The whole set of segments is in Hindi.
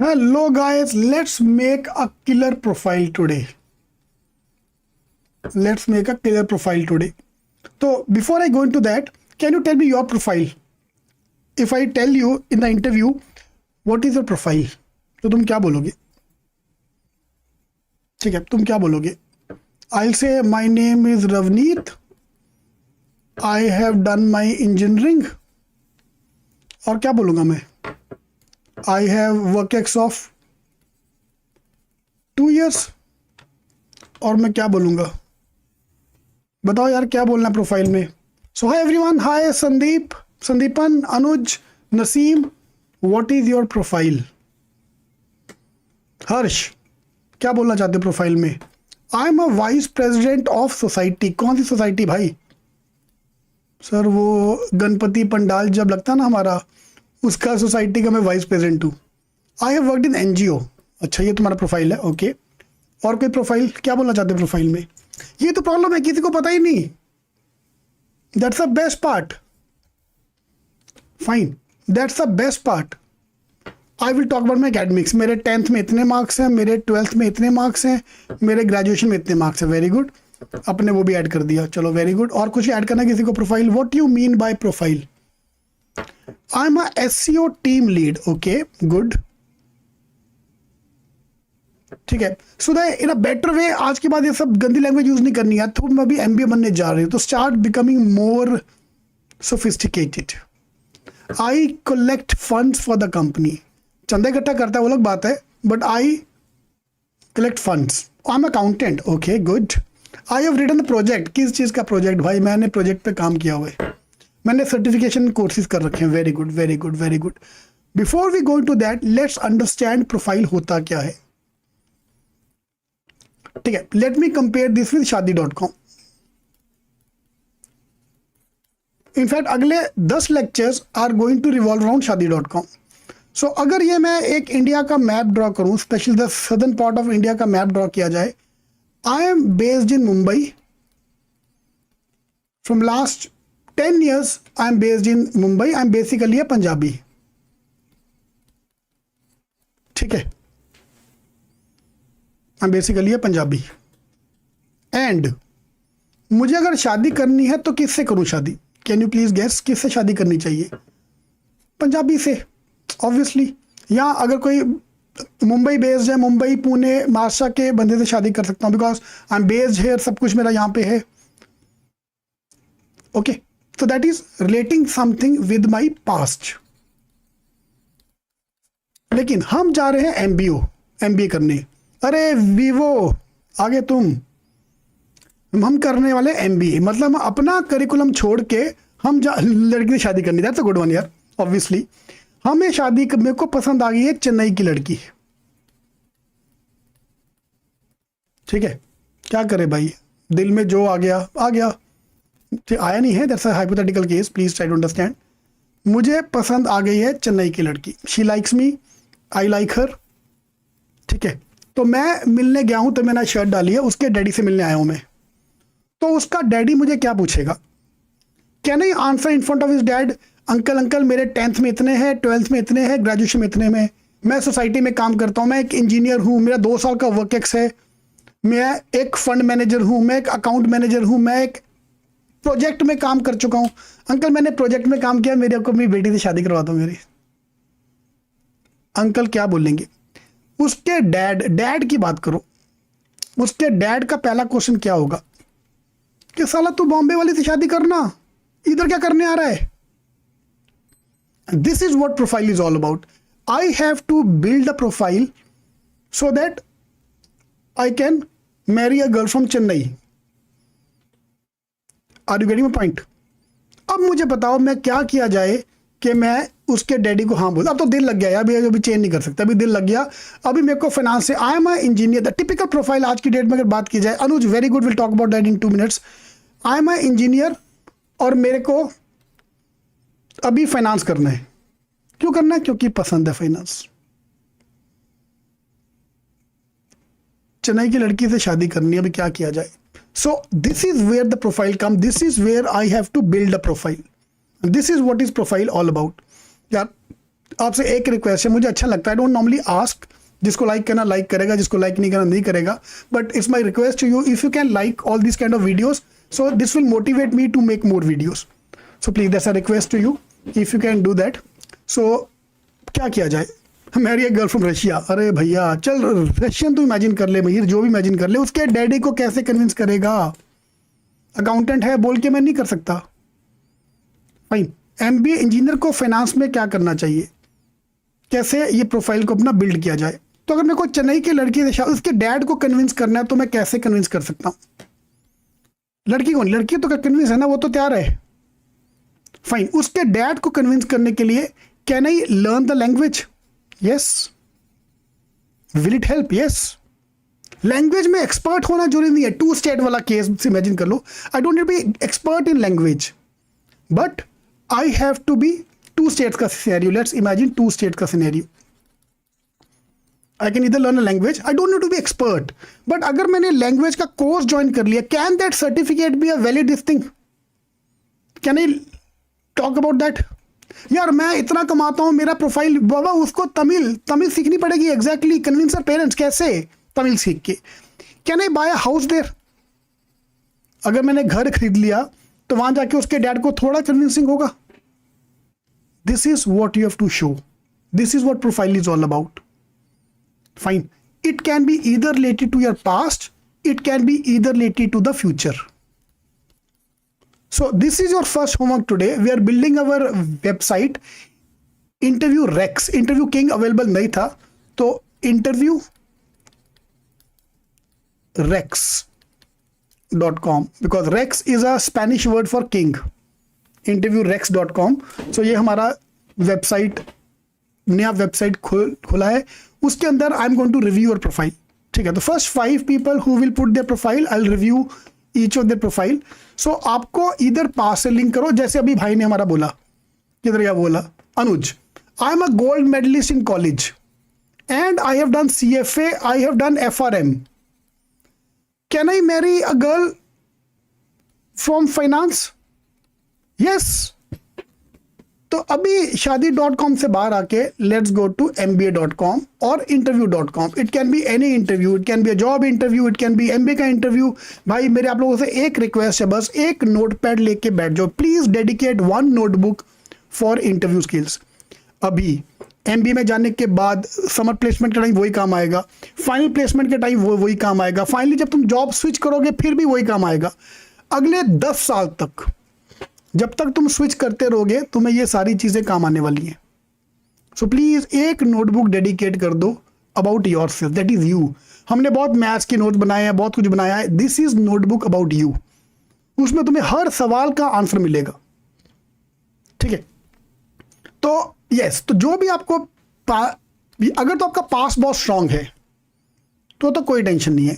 Hello guys, let's make a killer profile today. Let's make a killer profile today. So before I go into that, can you tell me your profile? If I tell you in the interview, what is your profile? तो तुम क्या बोलोगे? ठीक है, तुम क्या बोलोगे? I'll say my name is Ravneet. I have done my engineering. और क्या बोलूँगा मैं? I have work of 2 years. और मैं क्या बोलूँगा? बताओ यार क्या बोलना है प्रोफाइल में. So hi everyone, hi Sandeep, Sandipan, Anuj, Naseem, what is your profile? हर्ष, क्या बोलना चाहते हो प्रोफाइल में? आई am a vice president of society. कौन सी सोसाइटी भाई? सर वो गणपति पंडाल जब लगता ना हमारा, उसका सोसाइटी का मैं वाइस प्रेसिडेंट हूँ. आई हैव वर्कड इन एनजीओ. अच्छा, ये तुम्हारा प्रोफाइल है. ओके, और कोई प्रोफाइल? क्या बोलना चाहते हो प्रोफाइल में? ये तो प्रॉब्लम है, किसी को पता ही नहीं. That's the best part. Fine, that's the best part. I will talk about my academics. मेरे 10th में इतने मार्क्स हैं, मेरे 12th में इतने मार्क्स हैं, मेरे ग्रेजुएशन में इतने मार्क्स हैं. वेरी गुड, अपने वो भी ऐड कर दिया. चलो वेरी गुड. और कुछ ऐड करना है किसी को? Profile, what you mean by profile? I am a SEO team lead. Okay, good. ठीक है. So that in a better way, आज के बाद ये सब गंदी लैंग्वेज यूज नहीं करनी है. तुम अभी MBA बनने जा रहे हो तो start becoming more sophisticated. I collect funds for the company. चंदा इकट्ठा करता है वो अलग बात है, but I collect funds. I am accountant. Okay, good. I have written the project. किस चीज़ का प्रोजेक्ट भाई? मैंने प्रोजेक्ट पे काम किया हुआ है, मैंने सर्टिफिकेशन कोर्सेज कर रखे हैं. Very good, very good, very good. Before we go to that, let's understand profile होता क्या है. ठीक है, let me compare this with शादी.com. इनफैक्ट अगले 10 lectures are going to revolve around शादी.com. सो अगर ये मैं एक इंडिया का मैप ड्रॉ करूं, specially the southern part of India का मैप ड्रॉ किया जाए. I am based in Mumbai. From last 10 years I am based in Mumbai. I am basically a Punjabi. ठीक है, I am basically a Punjabi. And मुझे अगर शादी करनी है तो किससे करूं शादी? कैन यू प्लीज गेस किससे शादी करनी चाहिए? पंजाबी से, ऑब्वियसली. या अगर कोई मुंबई बेस्ड है, मुंबई, पुणे, महाराष्ट्र के बंदे से शादी कर सकता हूं, because I am based here, सब कुछ मेरा यहाँ पे है. Okay, so that is relating something with my past. लेकिन हम जा रहे हैं MBA करने. अरे वीवो आगे तुम, हम करने वाले MBA. मतलब अपना करिकुलम छोड़ के हम लड़की से शादी करनी. दैट्स अ गुड वन यार. ऑब्वियसली हमें शादी, मेरे को पसंद आ गई है चेन्नई की लड़की. ठीक है, क्या करे भाई, दिल में जो आ गया आ गया, आया नहीं है. That's a hypothetical case, please try to understand. मुझे पसंद आ गई है चेन्नई की लड़की. She likes me, I like her. ठीक है, तो मैं मिलने गया हूं, तो मैंने शर्ट डाली है, उसके डैडी से मिलने आया हूं मैं. तो उसका डैडी मुझे क्या पूछेगा? Can I answer in front of his dad, uncle uncle मेरे 10th में इतने हैं, 12th में इतने हैं, ग्रेजुएशन में इतने में, मैं सोसाइटी में काम करता हूँ, मैं एक इंजीनियर हूँ, मेरा 2 साल का वर्क एक्स है, मैं एक फंड मैनेजर हूँ, मैं एक अकाउंट मैनेजर हूँ, मैं एक प्रोजेक्ट में काम कर चुका हूं. अंकल मैंने प्रोजेक्ट में काम किया, मेरे को अपनी बेटी से शादी करवा दो मेरी. अंकल क्या बोलेंगे? उसके डैड की बात करो. उसके डैड का पहला क्वेश्चन क्या होगा कि साला तू बॉम्बे वाली से शादी करना, इधर क्या करने आ रहा है? This is what profile is all about. I have to build a profile so that I can marry a girl from Chennai. Are you getting my point? अब मुझे बताओ मैं क्या किया जाए कि मैं उसके डैडी को हाँ बोल. अब तो दिल लग गया यार, अभी चेंज नहीं कर सकता, अभी दिल लग गया. अभी मेरे को फाइनेंस से, I am a engineer. The typical profile आज की डेट में अगर बात की जाए, Anuj very good, will talk about that in 2 minutes. I am a engineer और मेरे को अभी फाइनेंस करना है. क्यों करना है? क्योंकि पसंद है फाइनेंस. चेन्नई की लड़की से शादी करनी है, अभी क्या किया जाए? So this is where the profile comes. This is where I have to build a profile. This is what is profile all about. यार आपसे एक रिक्वेस्ट है, मुझे अच्छा लगता है, डोंट नॉर्मली आस्क, जिसको लाइक करना लाइक करेगा, जिसको लाइक नहीं करना नहीं करेगा, but it's my request to you, if you can like all this kind of videos, so this will motivate me to make more videos, so please that's a request to you, if you can do that. So क्या किया जाए, मेरी एक गर्ल फ्रॉम रशिया, अरे भैया चल रशियन तो इमेजिन कर ले भैया, जो भी इमेजिन कर ले, उसके डैडी को कैसे कन्विंस करेगा, अकाउंटेंट है बोल के मैं नहीं कर सकता। फाइन, एमबीए इंजीनियर को फाइनेंस में क्या करना चाहिए, कैसे ये प्रोफाइल को अपना बिल्ड किया जाए। तो अगर मेरे को चेन्नई की लड़की से उसके डैड को कन्विंस करना है तो मैं कैसे कन्विंस कर सकता हूं, लड़की को नहीं, लड़की तो कन्विंस है ना, वो तो तैयार है। फाइन, उसके डैड को कन्विंस करने के लिए can I learn the language, yes, will it help, yes. Language में एक्सपर्ट होना जरूरी नहीं है, 2 स्टेट वाला केस इमेजिन कर लो, I don't need be expert in language, but I have to be 2 states का सिनेरियो, लेट्स इमेजिन 2 स्टेट का सिनेरियो, आई कैन इधर learn a language, I don't need to be expert, but अगर मैंने लैंग्वेज का कोर्स ज्वाइन कर लिया, can that certificate be a valid this thing, can I talk about that. यार मैं इतना कमाता हूं, मेरा प्रोफाइल, बाबा उसको तमिल सीखनी पड़ेगी, एग्जैक्टली, कन्विंस आवर पेरेंट्स, कैसे तमिल सीख के, can I buy a house there, अगर मैंने घर खरीद लिया तो वहां जाके उसके डैड को थोड़ा कन्विंसिंग होगा। This is what you have to show, this is what profile is all about. Fine, it can be either related to your past, it can be either related to the future. So this is your first homework today. We are building our website. Interview Rex, Interview King available नहीं था, तो interview rex.com, because Rex is a Spanish word for king. interviewrex.com. So ये हमारा वेबसाइट, नया वेबसाइट खुला है, उसके अंदर I am going to review your profile, ठीक है। तो first 5 people who will put their profile, I will review each of their profile. So आपको इधर पास से लिंक करो, जैसे अभी भाई ने हमारा बोला, किधर क्या बोला, Anuj, I am a gold medalist in college and I have done CFA, I have done FRM, can I marry a girl from finance, yes. तो अभी शादी.com से बाहर आके लेट्स गो टू MBA.com और interview.com। It can be any interview, it can be a job interview, it can B MBA का इंटरव्यू। भाई मेरे आप लोगों से एक रिक्वेस्ट है, बस एक नोटपैड लेके बैठ जाओ, please dedicate 1 notebook for interview skills. अभी MBA में जाने के बाद समर प्लेसमेंट के टाइम वही काम आएगा, फाइनल प्लेसमेंट के टाइम वही काम आएगा, फाइनली जब तुम जॉब स्विच करोगे फिर भी वही काम आएगा। अगले 10 साल तक जब तक तुम स्विच करते रहोगे तुम्हें ये सारी चीजें काम आने वाली हैं। सो प्लीज एक नोटबुक डेडिकेट कर दो about your self, that is you. हमने बहुत मैथ्स के नोट्स बनाए हैं, बहुत कुछ बनाया है, this is notebook about you. उसमें तुम्हें हर सवाल का आंसर मिलेगा, ठीक है। तो यस, तो जो भी आपको अगर तो आपका पास बहुत स्ट्रांग है तो कोई टेंशन नहीं है।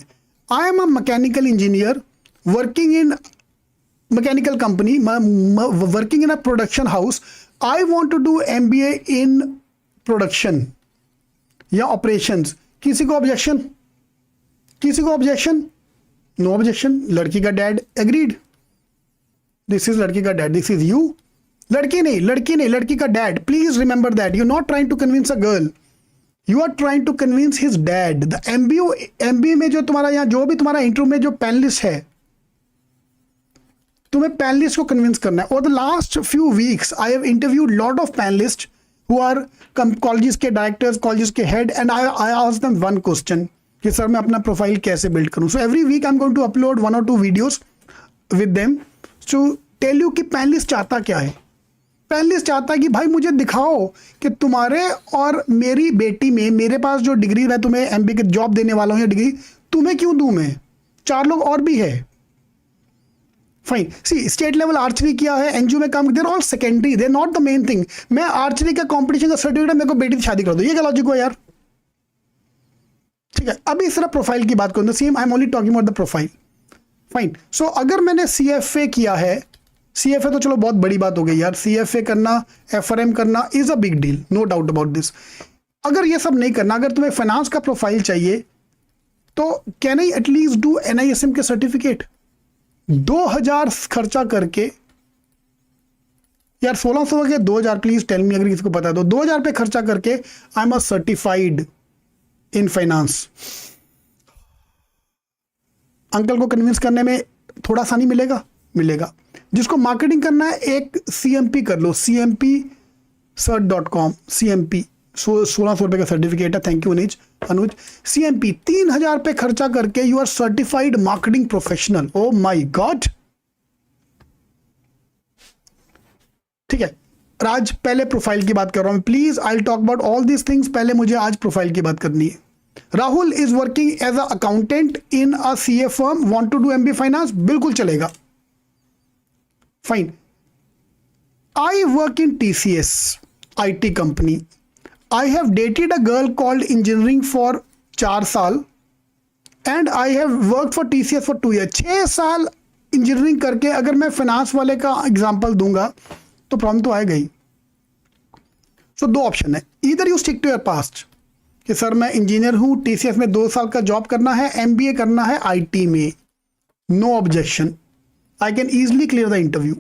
आई am a mechanical engineer working in mechanical company, working in a production house, I want to do MBA in production या operations। किसी को ऑब्जेक्शन, किसी को ऑब्जेक्शन, नो ऑब्जेक्शन। लड़की का डैड एग्रीड, दिस इज लड़की का डैड, दिस इज यू। लड़की नहीं, लड़की का dad. Please remember that you not trying to convince a girl, you are trying to convince his dad. The MBA में जो तुम्हारा यहाँ जो भी तुम्हारा इंटरव्यू में जो पैनलिस्ट है, तुम्हें पैनलिस्ट को कन्विंस करना है। और the last few weeks I have interviewed lot of panellist who are colleges के डायरेक्टर्स, कॉलेजेस के head, and I asked them one question कि सर मैं अपना प्रोफाइल कैसे बिल्ड करूं। So every week I am going to upload 1 or 2 videos with them to tell you कि पैनलिस्ट चाहता क्या है। पैनलिस्ट चाहता है कि भाई मुझे दिखाओ कि तुम्हारे और मेरी बेटी में, मेरे पास जो डिग्री है, तुम्हें MBA की जॉब देने वाला हूं या डिग्री, तुम्हें क्यों दूं मैं, 4 लोग और भी है। Fine, see state level archery किया है, NGO में काम, there all secondary, there not the main thing. मैं आर्चरी का कंपटीशन का सर्टिफिकेट, मेरे को बेटी से शादी कर दो, ये क्या लॉजिक हुआ यार, ठीक है। अभी सिर्फ प्रोफाइल की बात करूँ, same I am only talking about the profile. Fine, so अगर मैंने CFA किया है, CFA तो चलो बहुत बड़ी बात हो गई यार, CFA करना, FRM करना is a big deal, no doubt about this. अगर ये सब नहीं करना, अगर तुम्हें फाइनेंस का प्रोफाइल चाहिए तो can I at least do NISM के सर्टिफिकेट 2000 खर्चा करके, यार 1600 के 2000, प्लीज टेल मी, अगर किसी को पता है तो 2000 पे खर्चा करके आई am a certified in finance. Uncle को कन्विंस करने में थोड़ा सा नहीं मिलेगा? मिलेगा। जिसको मार्केटिंग करना है एक CMP कर लो, cmpcert.com, CMP 1600 रुपए का सर्टिफिकेट है। Thank you Anuj. CMP 3000 पे खर्चा करके you are certified marketing professional. Oh my god. ठीक है राज, पहले प्रोफाइल की बात कर रहा हूं please, I talk about all these things. पहले मुझे आज प्रोफाइल की बात करनी है। Rahul is working as a accountant in a CA firm, want to do MBA finance, बिल्कुल चलेगा, fine. I work in TCS IT company. I have dated a girl called engineering for 4 साल and I have work for TCS for 2 year. 6 साल इंजीनियरिंग करके अगर मैं फाइनेंस वाले का एग्जाम्पल दूंगा तो प्रॉब्लम तो आएगा ही। सो 2 ऑप्शन है, इधर you stick to your past कि सर मैं इंजीनियर हूं, TCS में 2 साल का जॉब करना है, MBA करना है IT में, no objection, I can easily clear the interview,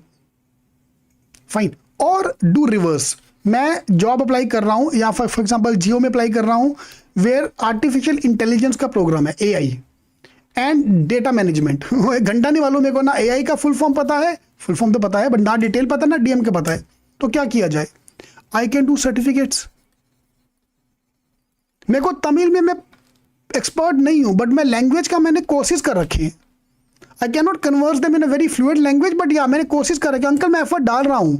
fine. और डू रिवर्स, मैं जॉब अप्लाई कर रहा हूं या फॉर एग्जाम्पल जियो में अप्लाई कर रहा हूं वेयर आर्टिफिशियल इंटेलिजेंस का प्रोग्राम है, AI एंड डेटा मैनेजमेंट। एक घंटा नहीं मालूम मेरे को ना AI का फुल फॉर्म पता है, फुल फॉर्म तो पता है बट ना डिटेल पता, ना DM का पता है, तो क्या किया जाए? आई कैन डू सर्टिफिकेट्स। मेरे को तमिल में मैं एक्सपर्ट नहीं हूं बट मैं लैंग्वेज का मैंने कोशिश कर रखी है। I can not converse them in a very fluent language but या मैंने कोशिश कर रखी है। अंकल मैं एफर्ट डाल रहा हूं।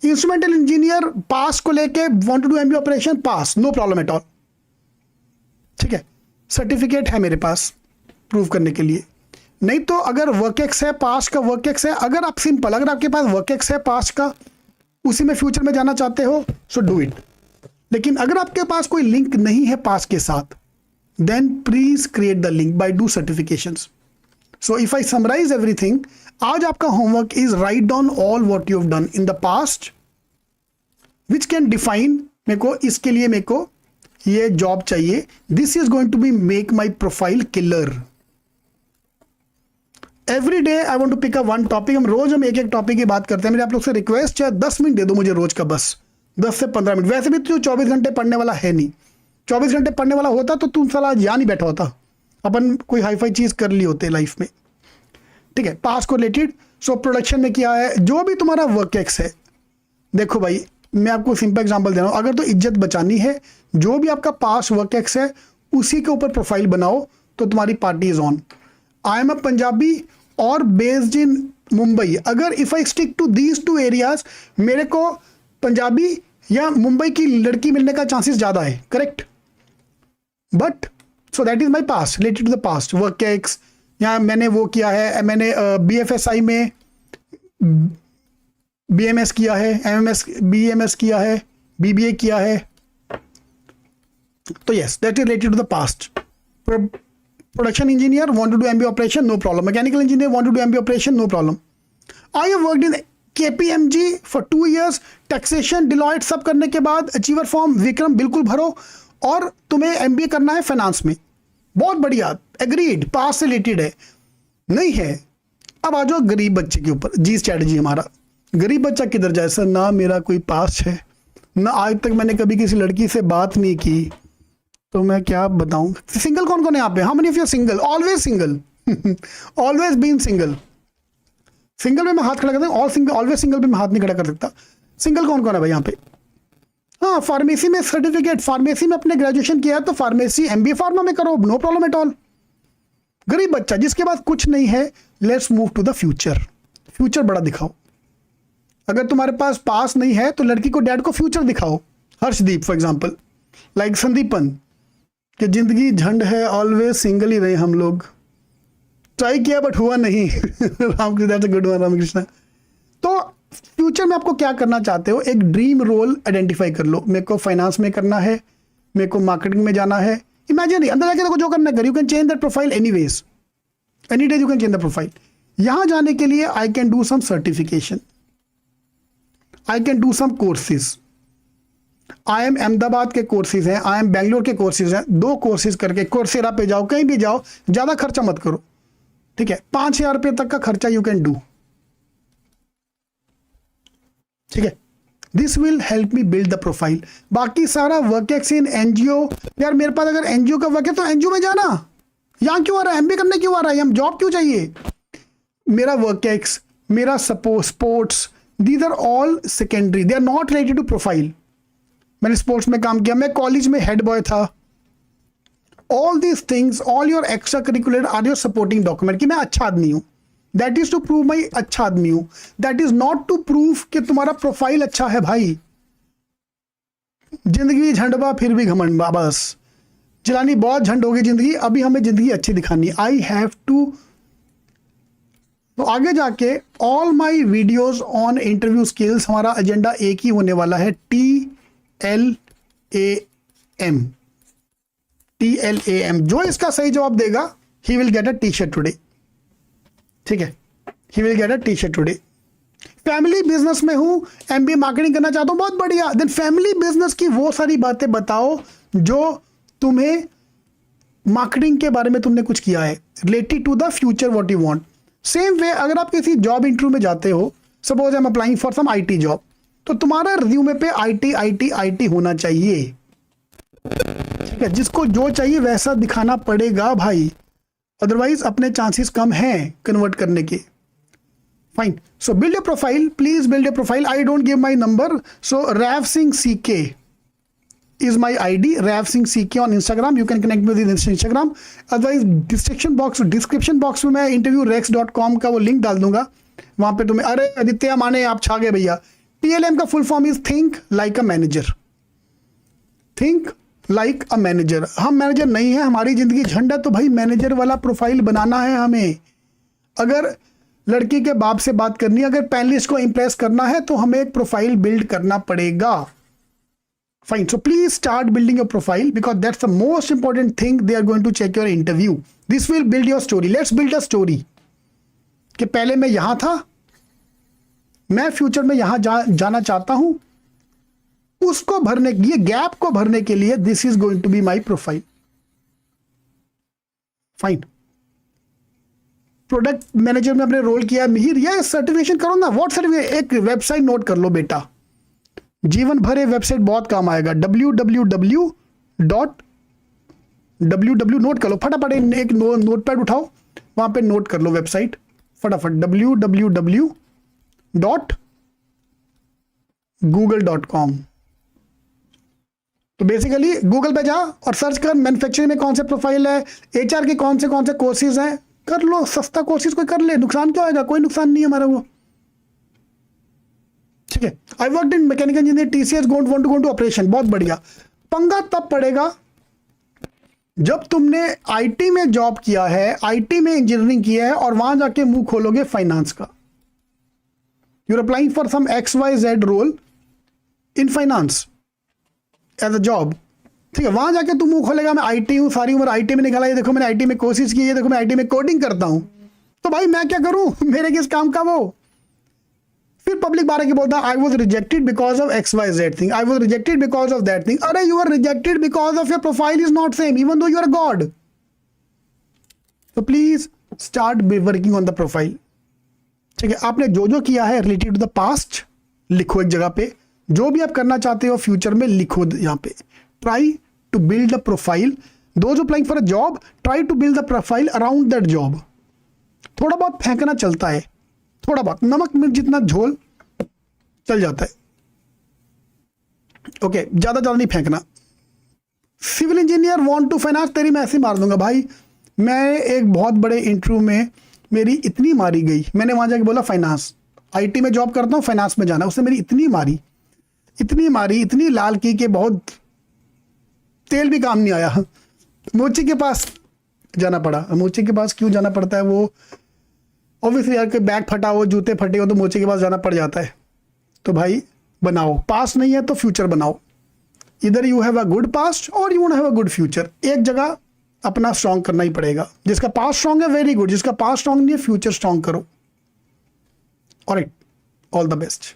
इंस्ट्रूमेंटल इंजीनियर पास को लेके want to do MBA operation, pass, no problem at all. ठीक है, सर्टिफिकेट है मेरे पास प्रूव करने के लिए। नहीं तो अगर वर्कएक्स है, पास का वर्कएक्स है, अगर आप सिंपल, अगर आपके पास वर्कएक्स है पास का, उसी में फ्यूचर में जाना चाहते हो सो डू इट। लेकिन अगर आपके पास कोई लिंक नहीं है पास के साथ, then please create the link by do certifications. So if I summarise everything, आज आपका homework is write down all what you have done in the past which can define, मेरे को इसके लिए मेरे को ये जॉब चाहिए, this is going to be make my profile killer. Every day I want to pick up one topic. हम एक टॉपिक की बात करते हैं। मेरे आप लोग से रिक्वेस्ट है 10 मिनट दे दो मुझे रोज का, बस 10 से 15 मिनट। वैसे भी तू 24 घंटे पढ़ने वाला है नहीं, 24 घंटे पढ़ने वाला होता तो तू साला आज यहाँ नहीं बैठा होता, अपन कोई हाईफाई चीज कर ली होते लाइफ में। ठीक है, पास को रिलेटेड। सो प्रोडक्शन में क्या है, जो भी तुम्हारा वर्क एक्स है, देखो भाई मैं आपको सिंपल एग्जांपल दे रहा हूं। अगर तो इज्जत बचानी है, जो भी आपका पास वर्क एक्स है उसी के ऊपर प्रोफाइल बनाओ तो तुम्हारी party is on. I am a Punjabi और बेस्ड इन मुंबई। अगर if I stick to these 2 areas, मेरे को पंजाबी या मुंबई की लड़की मिलने का चांसेस ज्यादा है, correct? But so that is my past, related to the past work ex. या मैंने वो किया है, मैंने BFSI में BMS किया है, BMS किया है, BBA किया है, तो yes that is related to the past. Production engineer want to do MBA operation, no problem. Mechanical engineer want to do MBA operation, no problem. I have worked in KPMG for 2 years, taxation, Deloitte सब करने के बाद अचीवर फॉर्म विक्रम बिल्कुल भरो। और तुम्हें MBA करना है फाइनेंस में, बहुत बढ़िया, एग्रीड, पास से रिलेटेड है। नहीं है, अब आ जाओ गरीब बच्चे के ऊपर। जी स्ट्रैटेजी हमारा, गरीब बच्चा किधर जाए? सर ना मेरा कोई पास है, ना आज तक मैंने कभी किसी लड़की से बात नहीं की, तो मैं क्या बताऊं। सिंगल कौन कौन है यहाँ पे? How many of you are single? Always single, always been single. Single में मैं हाथ खड़ा करता हूँ, ऑल सिंगल, ऑलवेज सिंगल पे मैं हाथ नहीं खड़ा कर सकता। सिंगल कौन कौन है भाई यहाँ पे? हाँ, फार्मेसी में सर्टिफिकेट, फार्मेसी में अपने ग्रेजुएशन किया है तो फार्मेसी MBA फार्मा में करो, नो प्रॉब्लम एट ऑल। गरीब बच्चा जिसके पास कुछ नहीं है, let's move to the future. Future बड़ा दिखाओ। अगर तुम्हारे पास पास नहीं है तो लड़की को, डैड को फ्यूचर दिखाओ। Harshdeep for example, like Sandipan, कि जिंदगी झंड है, ऑलवेज सिंगल ही रहे हम लोग, ट्राई किया बट हुआ नहीं। Ramakrishna, good one Ramakrishna. तो फ्यूचर में आपको क्या करना चाहते हो, एक ड्रीम रोल आइडेंटिफाई कर लो। मेरे को फाइनेंस में करना है, मेरे को मार्केटिंग में जाना है, इमेजिन अंदर जाके देखो जो करना है, you can change that profile anyways, any day you can change the profile. यहां जाने के लिए I can do some certification, I can do some courses. I am Ahmedabad के कोर्सेज हैं, आई एम बेंगलोर के कोर्सेज हैं। 2 कोर्सेज करके कोर्सेरा पे जाओ, कहीं भी जाओ, ज्यादा खर्चा मत करो, ठीक है? 5000 रुपये तक का खर्चा यू कैन डू। ठीक है, this will help me build the profile. बाकी सारा वर्क एक्स इन एनजीओ, यार मेरे पास अगर एनजीओ का वर्क है तो एनजीओ में जाना, यहाँ क्यों आ रहा है, एमबीए करने क्यों आ रहा है, हम जॉब क्यों चाहिए। मेरा वर्क एक्स, मेरा sports, these are all secondary, they are not related to profile. मैंने स्पोर्ट्स में काम किया, मैं कॉलेज में हेड बॉय था। All these things, all your extra curricular are your supporting document कि मैं अच्छा आदमी हूं। दैट इज टू प्रूव मैं अच्छा आदमी हूं, that is not to prove कि तुम्हारा प्रोफाइल अच्छा है। भाई जिंदगी झंडबा फिर भी घमंडबा, बस चलानी बहुत झंड होगी जिंदगी, अभी हमें जिंदगी अच्छी दिखानी। आई हैव टू, तो आगे जाके all my videos on interview skills, हमारा एजेंडा एक ही होने वाला है, TLAM। जो इसका सही जवाब देगा he will get a T shirt today, ठीक है, he will get a T shirt today. Family business में हूं, MBA मार्केटिंग करना चाहता हूं, बहुत बढ़िया। देन फैमिली बिजनेस की वो सारी बातें बताओ जो तुम्हें मार्केटिंग के बारे में तुमने कुछ किया है, related to the future what you want. Same way अगर आप किसी जॉब इंटरव्यू में जाते हो, suppose I am applying for some IT job, तो तुम्हारा रिज्यूमे पे IT होना चाहिए, ठीक है। जिसको जो चाहिए वैसा दिखाना पड़ेगा भाई, अदरवाइज अपने चांसेस कम हैं कन्वर्ट करने के। Fine, so build a profile, please build a profile. I don't give my number, so rev Singh CK is my ID, Rav Singh CK on Instagram. You can connect me with Instagram. Otherwise description box में मैं interviewrex.com का वो लिंक डाल दूंगा, वहां पे तुम्हें, अरे आदित्य माने आप छा गए भैया। TLM का full form is think like a manager, think like a manager. हम मैनेजर नहीं है, हमारी जिंदगी झंड है, तो भाई मैनेजर वाला प्रोफाइल बनाना है हमें। अगर लड़की के बाप से बात करनी है, अगर पैनलिस्ट को इंप्रेस करना है, तो हमें एक प्रोफाइल बिल्ड करना पड़ेगा। Fine. So please start building your profile because that's the most important thing they are going to check your interview. This will build your story. Let's build a story. कि पहले मैं यहां था, मैं फ्यूचर में यहां जाना चाहता हूं, उसको भरने, ये गैप को भरने के लिए this is going to be my profile. Fine, product manager में अपने रोल किया, मिहिर ये सर्टिफिकेशन करो ना, व्हाट सर्टिफिकेट, एक वेबसाइट नोट कर लो बेटा, जीवन भर ये वेबसाइट बहुत काम आएगा। www नोट कर लो फटाफट, एक नोटपैड उठाओ, वहां पे नोट कर लो वेबसाइट फटाफट, www.google.com। तो बेसिकली गूगल पे जा और सर्च कर मैन्युफैक्चरिंग में कौन से प्रोफाइल है, HR के कौन से कोर्सेज हैं, कर लो, सस्ता कोर्सेज कोई कर ले, नुकसान क्या होगा, कोई नुकसान नहीं है हमारा वो, ठीक है। I worked in mechanical engineer, TCS don't want to go to operation, बहुत बढ़िया। पंगा तब पड़ेगा जब तुमने IT में जॉब किया है, IT में इंजीनियरिंग किया है, और वहां जाके मुंह खोलोगे फाइनेंस का। You are applying for some XYZ role in finance as a job, ठीक है। वहां जाके तुम मुंह खोलेगा मैं IT हूं, सारी उम्र IT में निकाला, ये देखो मैंने IT में कोशिश की, ये देखो मैं IT में कोडिंग करता हूं, तो भाई मैं क्या करूं, मेरे किस काम का वो। फिर पब्लिक बारे के बोलता I was rejected because of XYZ thing, I was rejected because of that thing. अरे you are rejected because of your profile is not same even though you are god. तो please start working on the profile, ठीक है। आपने जो जो किया है रिलेटेड टू द पास्ट लिखो एक जगह पे, जो भी आप करना चाहते हो फ्यूचर में लिखो यहाँ पे। Try to build the profile, those applying for a job, try to build the profile around that job. थोड़ा बहुत फेंकना चलता है, थोड़ा बहुत नमक मिर्च जितना झोल चल जाता है, ओके, ज्यादा नहीं फेंकना। Civil engineer want to finance, तेरी मैं ऐसे मार दूंगा भाई। मैं एक बहुत बड़े इंटरव्यू में मेरी इतनी मारी गई, मैंने वहां जाके बोला फाइनेंस, IT में जॉब करता हूं, फाइनेंस में जाना, उसने मेरी इतनी मारी, इतनी लाल की कि बहुत तेल भी काम नहीं आया। मोची के पास जाना पड़ा। मोची के पास क्यों जाना पड़ता है, वो ऑब्वियसली यार के बैग फटा हो, जूते फटे हो, तो मोची के पास जाना पड़ जाता है। तो भाई बनाओ, पास्ट नहीं है तो फ्यूचर बनाओ। इधर you have a good past और you want have a good future. एक जगह अपना स्ट्रांग करना ही पड़ेगा। जिसका पास्ट स्ट्रांग है वेरी गुड, जिसका पास्ट स्ट्रांग नहीं है फ्यूचर स्ट्रांग करो। Alright, all the best.